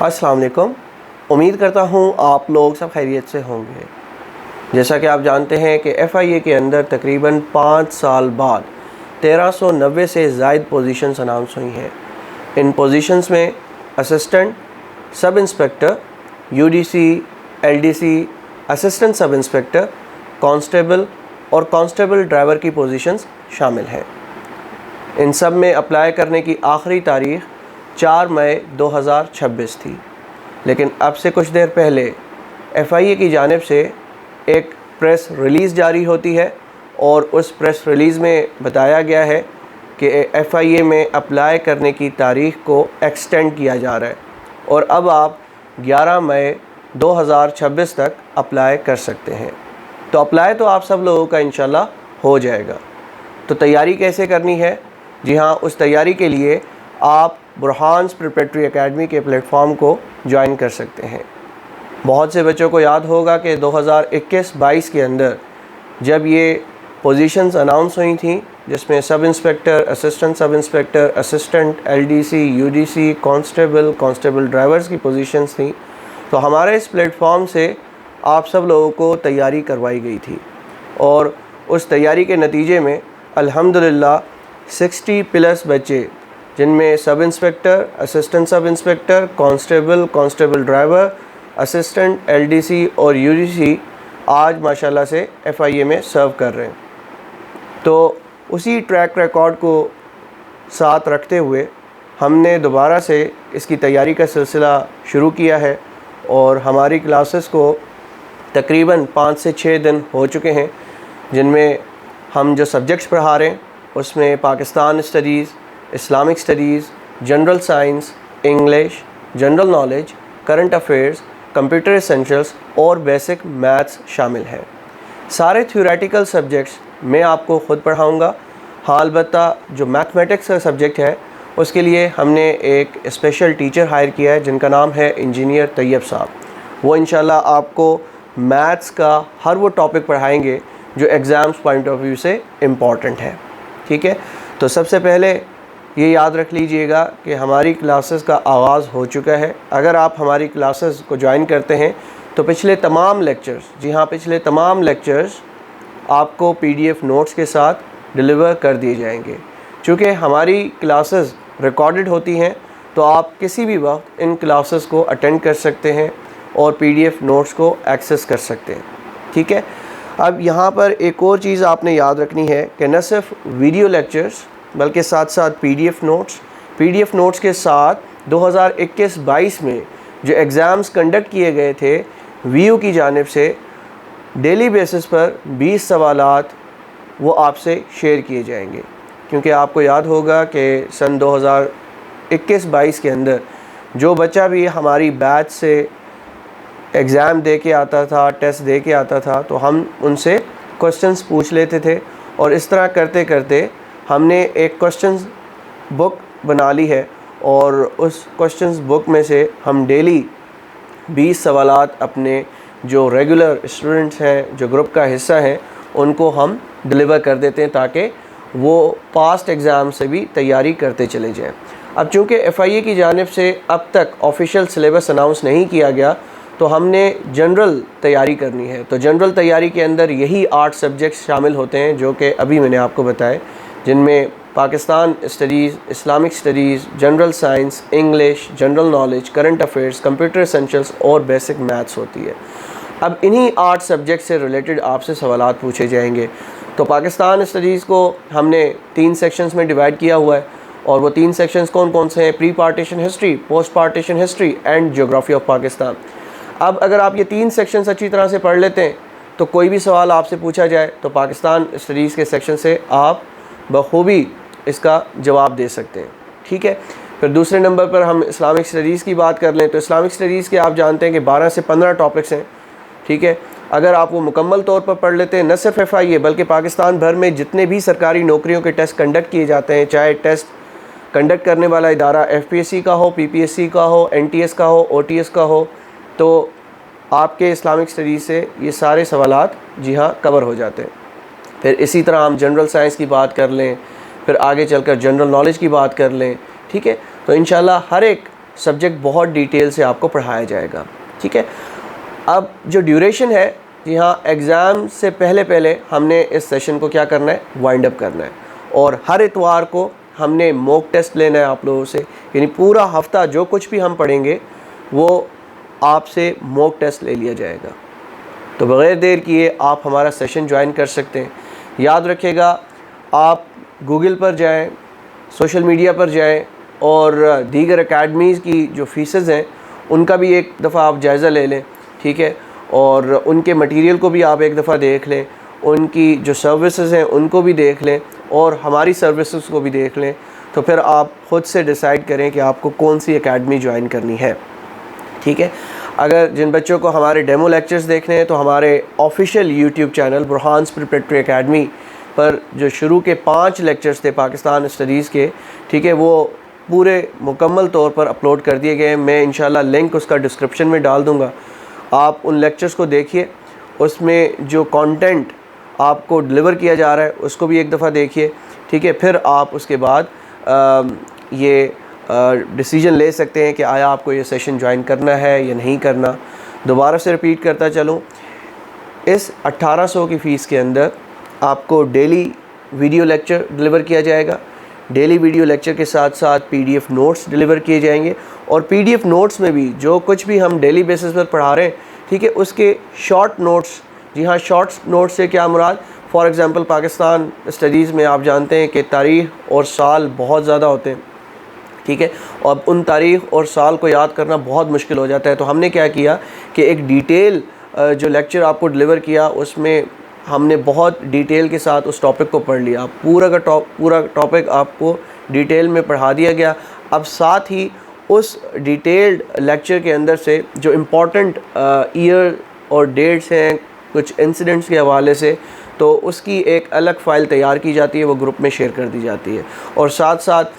अस्सलाम वालेकुम। उम्मीद करता हूँ आप लोग सब खैरियत से होंगे। जैसा कि आप जानते हैं कि FIA के अंदर तकरीबन 5 साल बाद 1390 से ज़ायद पोजीशंस अनाउंस हुई हैं। इन पोजीशंस में assistant, sub inspector, UDC, LDC, assistant sub inspector, constable और कांस्टेबल ड्राइवर की पोजीशंस शामिल हैं। इन सब में अप्लाई करने की आखिरी तारीख़ 4 मई 2026 थी, लेकिन अब से कुछ देर पहले FIA की जानिब से एक प्रेस रिलीज़ जारी होती है और उस प्रेस रिलीज़ में बताया गया है कि FIA में अप्लाई करने की तारीख़ को एक्सटेंड किया जा रहा है और अब आप 11 मई 2026 तक अप्लाई कर सकते हैं। तो अप्लाई तो आप सब लोगों का इंशाल्लाह हो जाएगा। तो तैयारी कैसे करनी है? जी हाँ, उस तैयारी के लिए आप बुरहान्स प्रिपरेटरी एकेडमी के प्लेटफॉर्म को ज्वाइन कर सकते हैं। बहुत से बच्चों को याद होगा कि 2021-22 के अंदर जब ये पोजीशंस अनाउंस हुई थी, जिसमें sub inspector, assistant sub inspector, assistant, LDC, UDC, constable drivers की पोजीशंस थी, तो हमारे इस प्लेटफॉर्म से आप सब लोगों को तैयारी करवाई गई थी और उस तैयारी के नतीजे में अल्हम्दुलिल्लाह 60+ बच्चे, जिनमें sub inspector, assistant sub inspector, constable driver, assistant, LDC और UDC आज माशाल्लाह से FIA में सर्व कर रहे हैं। तो उसी ट्रैक रिकॉर्ड को साथ रखते हुए हमने दोबारा से इसकी तैयारी का सिलसिला शुरू किया है और हमारी क्लासेस को तकरीबन 5 से 6 दिन हो चुके हैं, जिनमें हम जो सब्जेक्ट्स पढ़ा रहे हैं उसमें Pakistan studies, Islamic studies, general science, English, general knowledge, current affairs, computer essentials और बेसिक मैथ्स शामिल हैं। सारे थ्योरेटिकल सब्जेक्ट्स मैं आपको ख़ुद पढ़ाऊँगा। हाँ, अलबत्ता जो मैथमेटिक्स का सब्जेक्ट है उसके लिए हमने एक स्पेशल टीचर हायर किया है जिनका नाम है इंजीनियर तैयब साहब। वो इंशाल्लाह आपको मैथ्स का हर वो टॉपिक पढ़ाएंगे जो एग्ज़ाम्स पॉइंट ऑफ व्यू से इम्पॉर्टेंट है। ठीक है, तो सबसे पहले ये याद रख लीजिएगा कि हमारी क्लासेस का आगाज़ हो चुका है। अगर आप हमारी क्लासेस को ज्वाइन करते हैं तो पिछले तमाम लेक्चर्स, जी हाँ, पिछले तमाम लेक्चर्स आपको PDF नोट्स के साथ डिलीवर कर दिए जाएंगे। चूँकि हमारी क्लासेस रिकॉर्डेड होती हैं तो आप किसी भी वक्त इन क्लासेस को अटेंड कर सकते हैं और PDF नोट्स को एक्सेस कर सकते हैं। ठीक है, अब यहाँ पर एक और चीज़ आपने याद रखनी है कि न सिर्फ वीडियो लेक्चर्स बल्कि साथ साथ PDF नोट्स के साथ 2021-22 में जो एग्ज़ाम्स कंडक्ट किए गए थे VU की जानिब से डेली बेसिस पर 20 सवालात वो आपसे शेयर किए जाएंगे, क्योंकि आपको याद होगा कि सन 2021-22 के अंदर जो बच्चा भी हमारी बैच से एग्ज़ाम दे के आता था, टेस्ट दे के आता था, तो हम उनसे क्वेश्चंस पूछ लेते थे और इस तरह करते करते हमने एक क्वेश्चंस बुक बना ली है और उस क्वेश्चंस बुक में से हम डेली 20 सवालात अपने जो रेगुलर स्टूडेंट्स हैं, जो ग्रुप का हिस्सा हैं, उनको हम डिलीवर कर देते हैं ताकि वो पास्ट एग्ज़ाम से भी तैयारी करते चले जाएं। अब चूँकि FIA की जानिब से अब तक ऑफिशियल सिलेबस अनाउंस नहीं किया गया, तो हमने जनरल तैयारी करनी है। तो जनरल तैयारी के अंदर यही 8 सब्जेक्ट्स शामिल होते हैं जो कि अभी मैंने आपको बताए, जिनमें Pakistan studies, Islamic studies, general science, English, general knowledge, current affairs, computer essentials और बेसिक मैथ्स होती है। अब इन्हीं 8 सब्जेक्ट से रिलेटेड आपसे सवालात पूछे जाएंगे। तो पाकिस्तान स्टडीज़ को हमने 3 सेक्शंस में डिवाइड किया हुआ है और वो 3 सेक्शंस कौन कौन से हैं? Pre partition history, post partition history and geography of Pakistan. अब अगर आप ये 3 सेक्शंस अच्छी तरह से पढ़ लेते हैं तो कोई भी सवाल आपसे पूछा जाए तो पाकिस्तान स्टडीज़ के सेक्शन से आप बखूबी इसका जवाब दे सकते हैं। ठीक है, फिर दूसरे नंबर पर हम इस्लामिक स्टडीज़ की बात कर लें तो इस्लामिक स्टडीज़ के आप जानते हैं कि 12 से 15 टॉपिक्स हैं। ठीक है, अगर आप वो मुकम्मल तौर पर पढ़ लेते हैं, न सिर्फ FIA बल्कि पाकिस्तान भर में जितने भी सरकारी नौकरियों के टेस्ट कंडक्ट किए जाते हैं, चाहे टेस्ट कंडक्ट करने वाला इदारा FPSC का हो, PPSC का हो, NTS का हो, OTS का हो, तो आपके इस्लामिक स्टडीज़ से ये सारे सवालात जी हाँ कवर हो जाते हैं। फिर इसी तरह हम जनरल साइंस की बात कर लें, फिर आगे चलकर जनरल नॉलेज की बात कर लें। ठीक है, तो इंशाल्लाह हर एक سبجیکٹ بہت ڈیٹیل سے آپ کو پڑھایا جائے گا. ٹھیک ہے. اب جو ڈیوریشن ہے، جی ہاں، ایگزام سے پہلے ہم نے اس سیشن کو کیا کرنا ہے، وائنڈ اپ کرنا ہے. اور ہر اتوار کو ہم نے موک ٹیسٹ لینا ہے آپ لوگوں سے، یعنی پورا ہفتہ جو کچھ بھی ہم پڑھیں گے وہ آپ سے موک ٹیسٹ لے لیا جائے گا. تو بغیر دیر کیے آپ ہمارا سیشن جوائن کر سکتے ہیں. یاد رکھیے گا، آپ گوگل پر جائیں، سوشل میڈیا پر جائیں، اور دیگر اکیڈمیز کی جو فیسز ہیں ان کا بھی ایک دفعہ آپ جائزہ لے لیں. ٹھیک ہے. اور ان کے مٹیریل کو بھی آپ ایک دفعہ دیکھ لیں، ان کی جو سروسز ہیں ان کو بھی دیکھ لیں، اور ہماری سروسز کو بھی دیکھ لیں. تو پھر آپ خود سے ڈیسائیڈ کریں کہ آپ کو کون سی اکیڈمی جوائن کرنی ہے. ٹھیک ہے. اگر جن بچوں کو ہمارے ڈیمو لیکچرز دیکھنے ہیں تو ہمارے آفیشیل یوٹیوب چینل برہانس پریپریٹری اکیڈمی پر جو شروع کے 5 لیکچرز تھے پاکستان اسٹڈیز کے، ٹھیک ہے، وہ پورے مکمل طور پر اپلوڈ کر دیے گئے ہیں. میں انشاءاللہ لنک اس کا ڈسکرپشن میں ڈال دوں گا. آپ ان لیکچرز کو دیکھیے، اس میں جو کانٹینٹ آپ کو ڈلیور کیا جا رہا ہے اس کو بھی ایک دفعہ دیکھیے. ٹھیک ہے. پھر آپ اس کے بعد یہ ڈیسیجن لے سکتے ہیں کہ آیا آپ کو یہ سیشن جوائن کرنا ہے یا نہیں کرنا. دوبارہ سے رپیٹ کرتا چلوں، اس 1800 کی فیس کے اندر آپ کو ڈیلی ویڈیو لیکچر ڈلیور کیا جائے گا. ڈیلی ویڈیو لیکچر کے ساتھ ساتھ PDF نوٹس ڈلیور کیے جائیں گے. اور PDF نوٹس میں بھی جو کچھ بھی ہم ڈیلی بیسس پر پڑھا رہے ہیں، ٹھیک ہے، اس کے شارٹ نوٹس. جی ہاں، شارٹ نوٹس سے کیا مراد؟ فار ایگزامپل پاکستان اسٹڈیز میں آپ جانتے ہیں کہ تاریخ اور سال بہت زیادہ ہوتے ہیں. ٹھیک ہے. اور ان تاریخ اور سال کو یاد کرنا بہت مشکل ہو جاتا ہے. تو ہم نے کیا کیا کہ ایک ڈیٹیل جو لیکچر آپ کو ڈلیور کیا، اس میں ہم نے بہت ڈیٹیل کے ساتھ اس ٹاپک کو پڑھ لیا. پورا ٹاپک آپ کو ڈیٹیل میں پڑھا دیا گیا. اب ساتھ ہی اس ڈیٹیلڈ لیکچر کے اندر سے جو امپورٹنٹ ایئر اور ڈیٹس ہیں کچھ انسیڈنٹس کے حوالے سے، تو اس کی ایک الگ فائل تیار کی جاتی ہے، وہ گروپ میں شیئر کر دی جاتی ہے. اور ساتھ ساتھ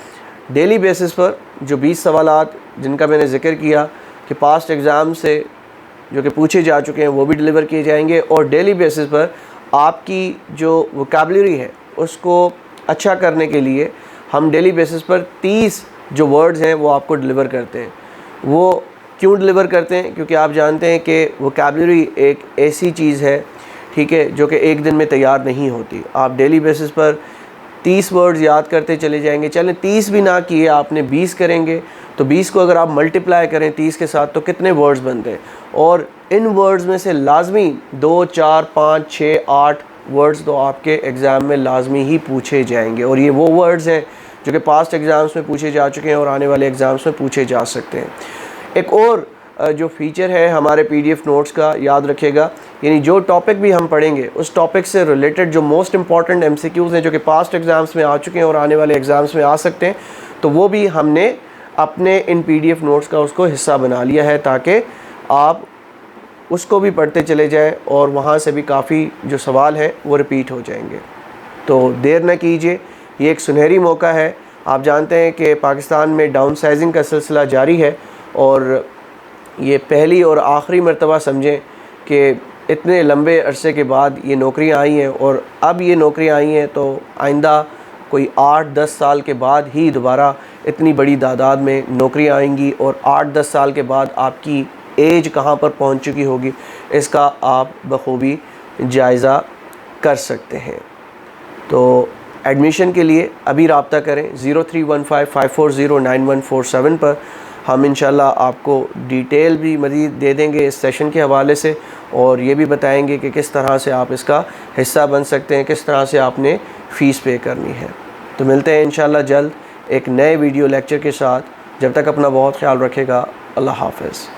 ڈیلی بیسس پر جو 20 سوالات جن کا میں نے ذکر کیا کہ پاسٹ ایگزام سے جو کہ پوچھے جا چکے ہیں، وہ بھی ڈلیور کیے جائیں گے. اور ڈیلی بیسس پر آپ کی جو ووکیبلری ہے اس کو اچھا کرنے کے لیے ہم ڈیلی بیسس پر 30 جو ورڈز ہیں وہ آپ کو ڈلیور کرتے ہیں. وہ کیوں ڈلیور کرتے ہیں؟ کیونکہ آپ جانتے ہیں کہ ووکیبلری ایک ایسی چیز ہے، ٹھیک ہے، جو کہ ایک دن میں تیار نہیں ہوتی. آپ ڈیلی بیسس پر 30 ورڈز یاد کرتے چلے جائیں گے. چلیں 30 بھی نہ کیے، آپ نے 20 کریں گے تو 20 کو اگر آپ ملٹیپلائی کریں 30 کے ساتھ تو کتنے ورڈز بنتے ہیں. اور ان ورڈز میں سے لازمی 2 4 5 6 8 ورڈز تو آپ کے ایگزام میں لازمی ہی پوچھے جائیں گے. اور یہ وہ ورڈز ہیں جو کہ پاسٹ ایگزامس میں پوچھے جا چکے ہیں اور آنے والے ایگزامس میں پوچھے جا سکتے ہیں. ایک اور جو فیچر ہے ہمارے PDF نوٹس کا، یاد رکھیے گا، یعنی جو ٹاپک بھی ہم پڑھیں گے اس ٹاپک سے ریلیٹڈ جو موسٹ امپورٹنٹ MCQs ہیں جو کہ پاسٹ ایگزامس میں آ چکے ہیں اور آنے والے ایگزامس میں آ سکتے ہیں، تو وہ بھی ہم نے اپنے ان PDF نوٹس کا اس کو حصہ بنا لیا ہے تاکہ آپ اس کو بھی پڑھتے چلے جائیں اور وہاں سے بھی کافی جو سوال ہیں وہ ریپیٹ ہو جائیں گے. تو دیر نہ کیجیے، یہ ایک سنہری موقع ہے. آپ جانتے ہیں کہ پاکستان میں ڈاؤن سائزنگ کا سلسلہ جاری ہے، اور یہ پہلی اور آخری مرتبہ سمجھیں کہ اتنے لمبے عرصے کے بعد یہ نوکریاں آئی ہیں. اور اب یہ نوکریاں آئی ہیں تو آئندہ کوئی 8-10 سال کے بعد ہی دوبارہ اتنی بڑی تعداد میں نوکریاں آئیں گی. اور 8-10 سال کے بعد آپ کی ایج کہاں پر پہنچ چکی ہوگی اس کا آپ بخوبی جائزہ کر سکتے ہیں. تو ایڈمیشن کے لیے ابھی رابطہ کریں 031554099147 پر. ہم انشاءاللہ آپ کو ڈیٹیل بھی مزید دے دیں گے اس سیشن کے حوالے سے، اور یہ بھی بتائیں گے کہ کس طرح سے آپ اس کا حصہ بن سکتے ہیں، کس طرح سے آپ نے فیس پے کرنی ہے. تو ملتے ہیں انشاءاللہ جلد ایک نئے ویڈیو لیکچر کے ساتھ. جب تک اپنا بہت خیال رکھے گا. اللہ حافظ.